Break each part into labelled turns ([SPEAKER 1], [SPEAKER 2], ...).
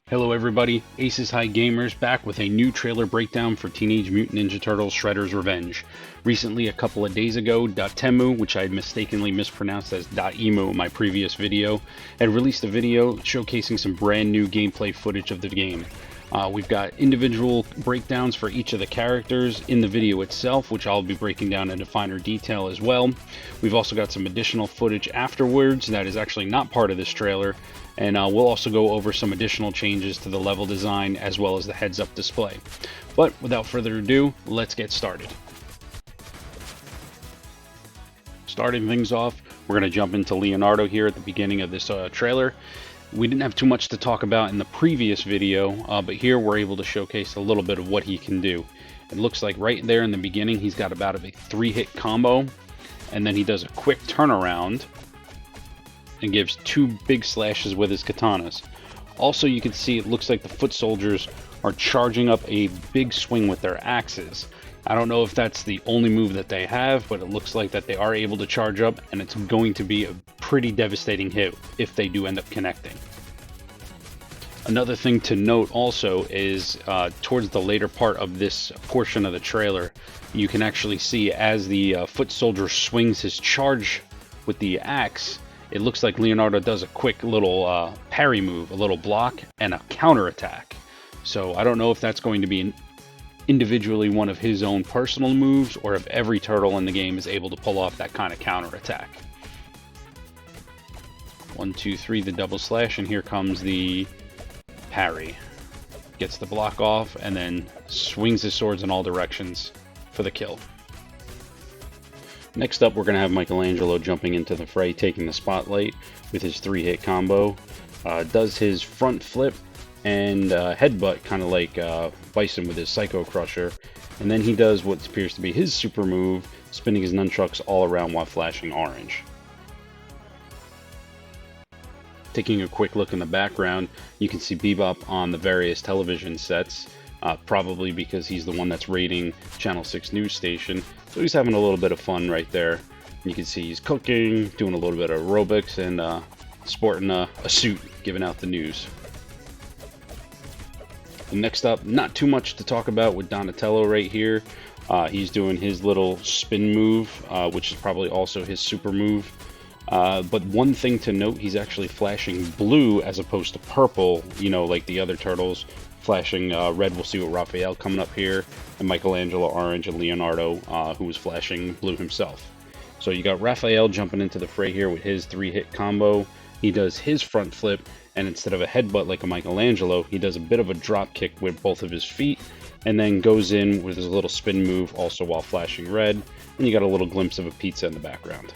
[SPEAKER 1] Hello everybody, Aces High Gamers back with a new trailer breakdown for Teenage Mutant Ninja Turtles Shredder's Revenge. Recently, a couple of days ago, .temu, which I had mistakenly mispronounced as .emu in my previous video, had released a video showcasing some brand new gameplay footage of the game. We've got individual breakdowns for each of the characters in the video itself, which I'll be breaking down into finer detail as well. We've also got some additional footage afterwards that is actually not part of this trailer, and we'll also go over some additional changes to the level design as well as the heads-up display. But without further ado, let's get started. Starting things off, we're going to jump into Leonardo here at the beginning of this trailer. We didn't have too much to talk about in the previous video, but here we're able to showcase a little bit of what he can do. It looks like right there in the beginning he's got about a 3-hit combo, and then he does a quick turnaround and gives 2 big slashes with his katanas. Also, you can see it looks like the foot soldiers are charging up a big swing with their axes. I don't know if that's the only move that they have, but it looks like that they are able to charge up, and it's going to be a pretty devastating hit if they do end up connecting. Another thing to note also is towards the later part of this portion of the trailer, you can actually see as the foot soldier swings his charge with the axe, it looks like Leonardo does a quick little parry move, a little block, and a counter attack. So I don't know if that's going to be individually one of his own personal moves, or if every turtle in the game is able to pull off that kind of counter attack. 1, 2, 3, the double slash, and here comes the parry. Gets the block off and then swings his swords in all directions for the kill. Next up, we're going to have Michelangelo jumping into the fray, taking the spotlight with his 3-hit combo. Does his front flip and headbutt, kind of like Bison with his Psycho Crusher. And then he does what appears to be his super move, spinning his nunchucks all around while flashing orange. Taking a quick look in the background, you can see Bebop on the various television sets, probably because he's the one that's rating Channel 6 news station. So he's having a little bit of fun right there. You can see he's cooking, doing a little bit of aerobics, and sporting a suit, giving out the news. And next up, not too much to talk about with Donatello right here. He's doing his little spin move, which is probably also his super move. But one thing to note, he's actually flashing blue as opposed to purple, you know, like the other turtles. Flashing red, we'll see with Raphael coming up here, and Michelangelo orange, and Leonardo, who was flashing blue himself. So you got Raphael jumping into the fray here with his 3-hit combo. He does his front flip, and instead of a headbutt like a Michelangelo, he does a bit of a drop kick with both of his feet, and then goes in with his little spin move also while flashing red, and you got a little glimpse of a pizza in the background.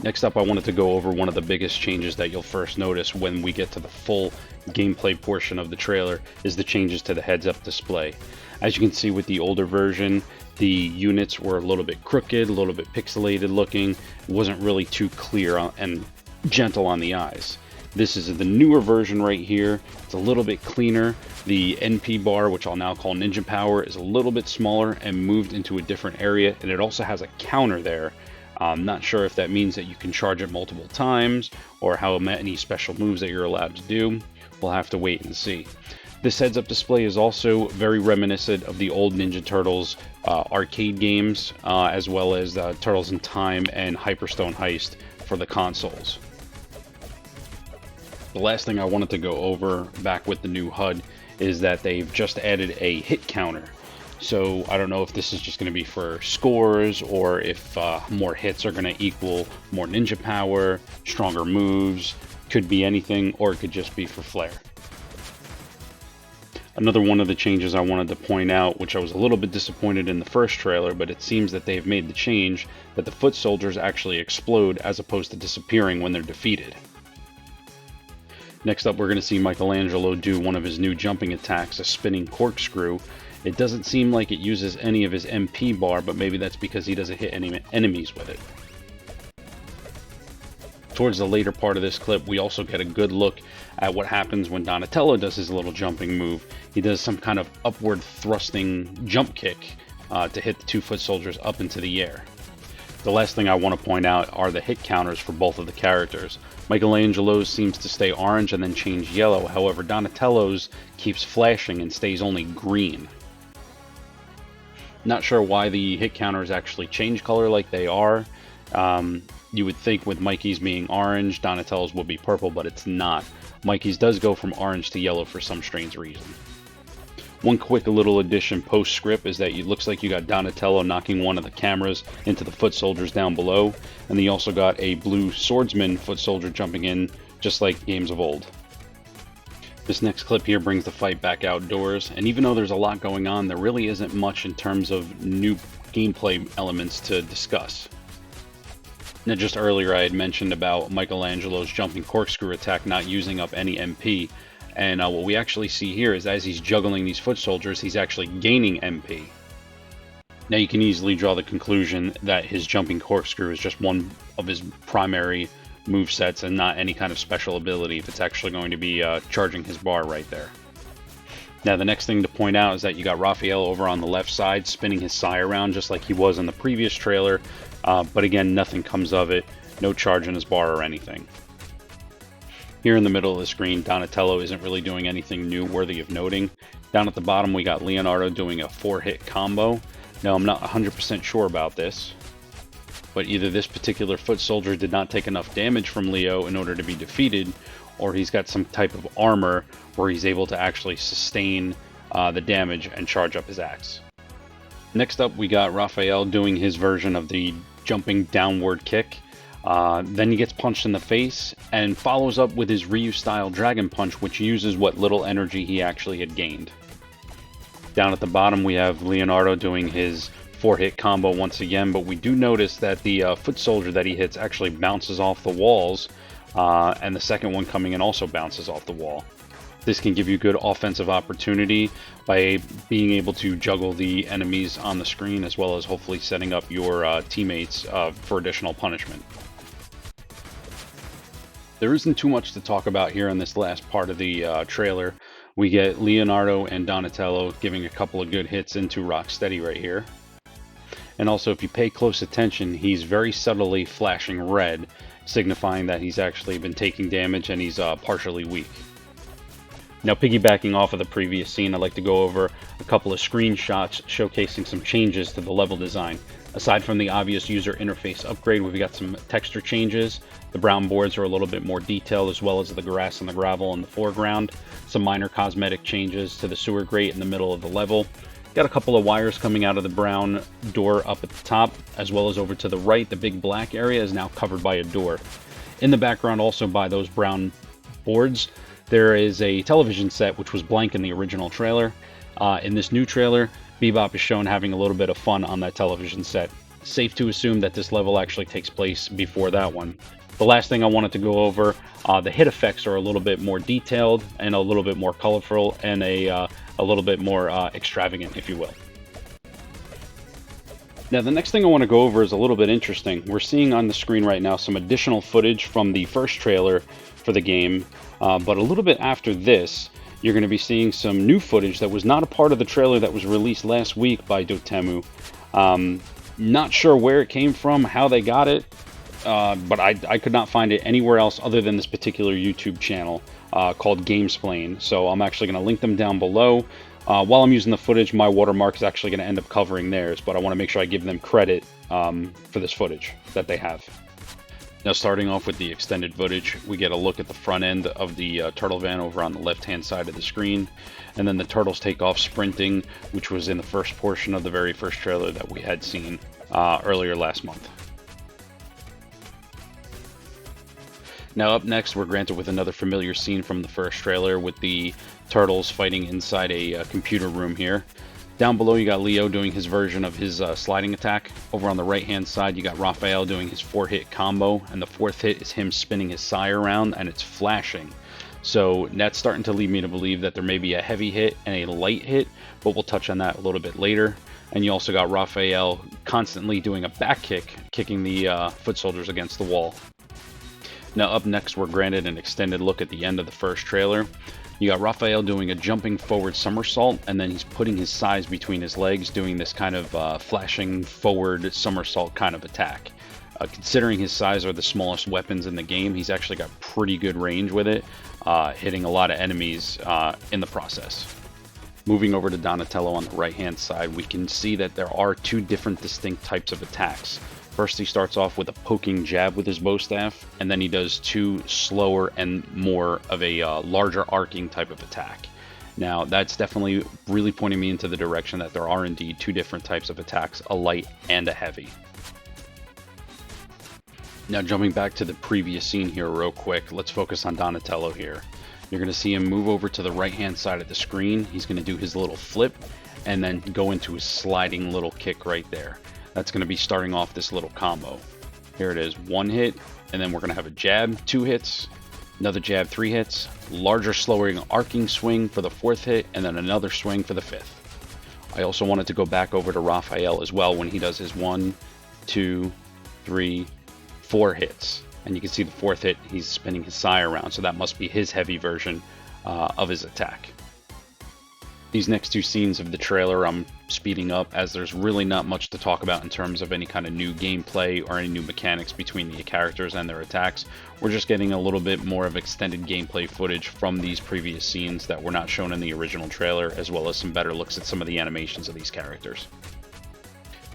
[SPEAKER 1] Next up, I wanted to go over one of the biggest changes that you'll first notice when we get to the full gameplay portion of the trailer, is the changes to the heads-up display. As you can see with the older version, the units were a little bit crooked, a little bit pixelated looking. It wasn't really too clear and gentle on the eyes. This is the newer version right here. It's a little bit cleaner. The NP bar, which I'll now call Ninja Power, is a little bit smaller and moved into a different area, and it also has a counter there. I'm not sure if that means that you can charge it multiple times or how many special moves that you're allowed to do. We'll have to wait and see. This heads-up display is also very reminiscent of the old Ninja Turtles arcade games, as well as Turtles in Time and Hyperstone Heist for the consoles. The last thing I wanted to go over back with the new HUD is that they've just added a hit counter. So I don't know if this is just going to be for scores, or if more hits are going to equal more ninja power, stronger moves. Could be anything, or it could just be for flair. Another one of the changes I wanted to point out, which I was a little bit disappointed in the first trailer, but it seems that they've made the change that the foot soldiers actually explode as opposed to disappearing when they're defeated. Next up, we're going to see Michelangelo do one of his new jumping attacks, a spinning corkscrew. It doesn't seem like it uses any of his MP bar, but maybe that's because he doesn't hit any enemies with it. Towards the later part of this clip, we also get a good look at what happens when Donatello does his little jumping move. He does some kind of upward thrusting jump kick to hit the 2 foot soldiers up into the air. The last thing I want to point out are the hit counters for both of the characters. Michelangelo's seems to stay orange and then change yellow, however Donatello's keeps flashing and stays only green. Not sure why the hit counters actually change color like they are. You would think with Mikey's being orange, Donatello's would be purple, but it's not. Mikey's does go from orange to yellow for some strange reason. One quick little addition post-script is that it looks like you got Donatello knocking one of the cameras into the foot soldiers down below, and then you also got a blue swordsman foot soldier jumping in, just like games of old. This next clip here brings the fight back outdoors, and even though there's a lot going on, there really isn't much in terms of new gameplay elements to discuss. Now, just earlier I had mentioned about Michelangelo's jumping corkscrew attack not using up any MP, and what we actually see here is as he's juggling these foot soldiers, he's actually gaining MP. Now you can easily draw the conclusion that his jumping corkscrew is just one of his primary movesets and not any kind of special ability if it's actually going to be charging his bar right there. Now the next thing to point out is that you got Raphael over on the left side spinning his sai around just like he was in the previous trailer, but again nothing comes of it, no charge in his bar or anything. Here in the middle of the screen, Donatello isn't really doing anything new worthy of noting. Down at the bottom we got Leonardo doing a 4-hit combo. Now I'm not 100% sure about this, but either this particular foot soldier did not take enough damage from Leo in order to be defeated, or he's got some type of armor where he's able to actually sustain the damage and charge up his axe. Next up we got Raphael doing his version of the jumping downward kick. Then he gets punched in the face and follows up with his Ryu style dragon punch, which uses what little energy he actually had gained. Down at the bottom we have Leonardo doing his 4-hit combo once again, but we do notice that the foot soldier that he hits actually bounces off the walls, and the second one coming in also bounces off the wall. This can give you good offensive opportunity by being able to juggle the enemies on the screen, as well as hopefully setting up your teammates for additional punishment. There isn't too much to talk about here in this last part of the trailer. We get Leonardo and Donatello giving a couple of good hits into Rocksteady right here. And also, if you pay close attention, he's very subtly flashing red, signifying that he's actually been taking damage and he's partially weak. Now, piggybacking off of the previous scene, I'd like to go over a couple of screenshots showcasing some changes to the level design. Aside from the obvious user interface upgrade, we've got some texture changes. The brown boards are a little bit more detailed, as well as the grass and the gravel in the foreground. Some minor cosmetic changes to the sewer grate in the middle of the level. Got a couple of wires coming out of the brown door up at the top, as well as over to the right. The big black area is now covered by a door. In the background, also by those brown boards, there is a television set which was blank in the original trailer. In this new trailer, Bebop is shown having a little bit of fun on that television set. Safe to assume that this level actually takes place before that one. The last thing I wanted to go over, the hit effects are a little bit more detailed and a little bit more colorful and a little bit more extravagant, if you will. Now the next thing I want to go over is a little bit interesting. We're seeing on the screen right now some additional footage from the first trailer for the game, but a little bit after this, you're going to be seeing some new footage that was not a part of the trailer that was released last week by Dotemu. Not sure where it came from, how they got it, but I could not find it anywhere else other than this particular YouTube channel called Gamesplain. So I'm actually going to link them down below. While I'm using the footage, my watermark is actually going to end up covering theirs, but I want to make sure I give them credit for this footage that they have. Now, starting off with the extended footage, we get a look at the front end of the turtle van over on the left-hand side of the screen, and then the turtles take off sprinting, which was in the first portion of the very first trailer that we had seen earlier last month. Now up next, we're granted with another familiar scene from the first trailer with the turtles fighting inside a computer room here. Down below you got Leo doing his version of his sliding attack. Over on the right hand side you got Raphael doing his 4-hit combo, and the 4th hit is him spinning his sai around and it's flashing. So that's starting to lead me to believe that there may be a heavy hit and a light hit, but we'll touch on that a little bit later. And you also got Raphael constantly doing a back kick, kicking the foot soldiers against the wall. Now up next, we're granted an extended look at the end of the first trailer. You got Raphael doing a jumping forward somersault, and then he's putting his thighs between his legs, doing this kind of flashing forward somersault kind of attack. Considering his size are the smallest weapons in the game, he's actually got pretty good range with it, hitting a lot of enemies in the process. Moving over to Donatello on the right hand side, we can see that there are two different distinct types of attacks. First, he starts off with a poking jab with his bow staff, and then he does two slower and more of a larger arcing type of attack. Now, that's definitely really pointing me into the direction that there are indeed two different types of attacks, a light and a heavy. Now, jumping back to the previous scene here real quick, let's focus on Donatello here. You're going to see him move over to the right hand side of the screen. He's going to do his little flip and then go into his sliding little kick right there. That's going to be starting off this little combo. Here it is, one hit, and then we're going to have a jab, 2 hits, another jab, 3 hits, larger slowing arcing swing for the 4th hit, and then another swing for the 5th. I also wanted to go back over to Raphael as well when he does his 1, 2, 3, 4 hits. And you can see the 4th hit, he's spinning his thigh around, so that must be his heavy version of his attack. These next two scenes of the trailer I'm speeding up, as there's really not much to talk about in terms of any kind of new gameplay or any new mechanics between the characters and their attacks. We're just getting a little bit more of extended gameplay footage from these previous scenes that were not shown in the original trailer, as well as some better looks at some of the animations of these characters.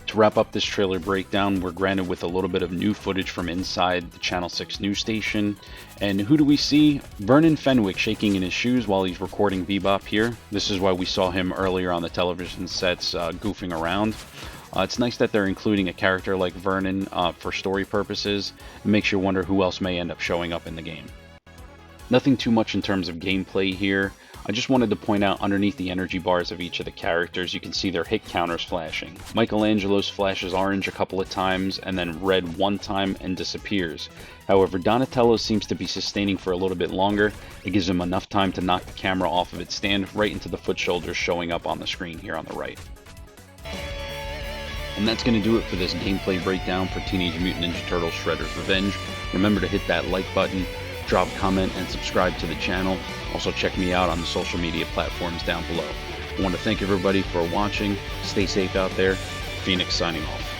[SPEAKER 1] To wrap up this trailer breakdown, we're granted with a little bit of new footage from inside the Channel 6 news station. And who do we see? Vernon Fenwick shaking in his shoes while he's recording Bebop here. This is why we saw him earlier on the television sets goofing around. It's nice that they're including a character like Vernon for story purposes. It makes you wonder who else may end up showing up in the game. Nothing too much in terms of gameplay here. I just wanted to point out underneath the energy bars of each of the characters, you can see their hit counters flashing. Michelangelo's flashes orange a couple of times and then red one time and disappears. However, Donatello seems to be sustaining for a little bit longer. It gives him enough time to knock the camera off of its stand right into the foot shoulders showing up on the screen here on the right. And that's going to do it for this gameplay breakdown for Teenage Mutant Ninja Turtles Shredder's Revenge. Remember to hit that like button, drop a comment, and subscribe to the channel. Also check me out on the social media platforms down below. I want to thank everybody for watching. Stay safe out there. Phoenix signing off.